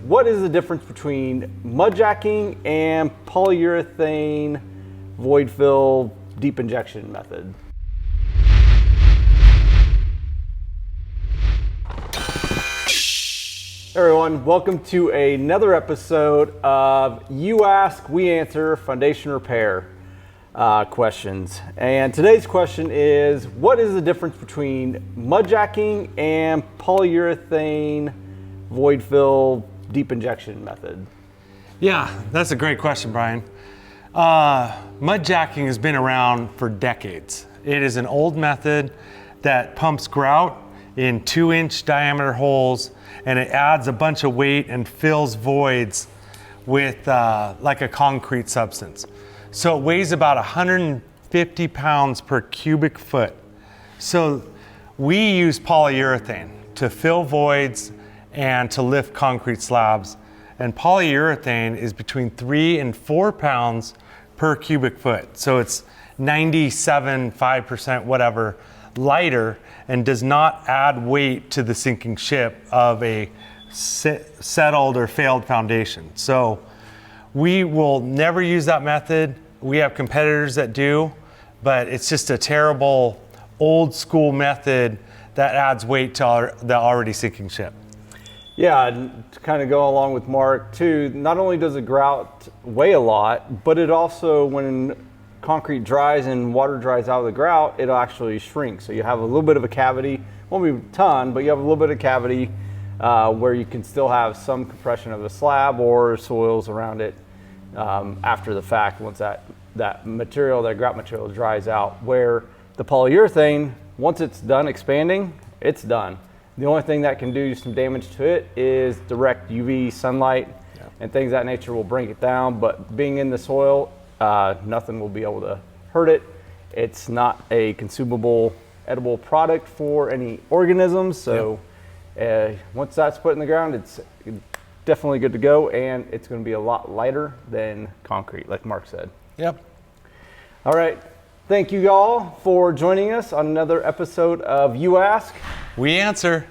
what is the difference between mudjacking and polyurethane void fill deep injection method? Hey everyone, welcome to another episode of You Ask, We Answer Foundation Repair questions. And today's question is, what is the difference between mudjacking and polyurethane void fill deep injection method? Yeah, that's a great question, Brian. Mudjacking has been around for decades. It is an old method that pumps grout in 2-inch diameter holes, and it adds a bunch of weight and fills voids with like a concrete substance. So it weighs about 150 pounds per cubic foot. So we use polyurethane to fill voids and to lift concrete slabs. And polyurethane is between 3 and 4 pounds per cubic foot. So it's 5% whatever lighter, and does not add weight to the sinking ship of a settled or failed foundation. So we will never use that method. We have competitors that do, but it's just a terrible old school method that adds weight to the already sinking ship. Yeah, and to kind of go along with Mark too, not only does the grout weigh a lot, but it also, when concrete dries and water dries out of the grout, it'll actually shrink. So you have a little bit of a cavity, won't be a ton, but you have a little bit of cavity where you can still have some compression of the slab or soils around it after the fact, once that grout material dries out. Where the polyurethane, once it's done expanding, it's done. The only thing that can do some damage to it is direct UV sunlight and things of that nature will bring it down, but being in the soil, nothing will be able to hurt it. It's not a consumable, edible product for any organisms. So once that's put in the ground, it's definitely good to go, and it's going to be a lot lighter than concrete, like Mark said. Yep. All right. Thank you all for joining us on another episode of You Ask, We Answer.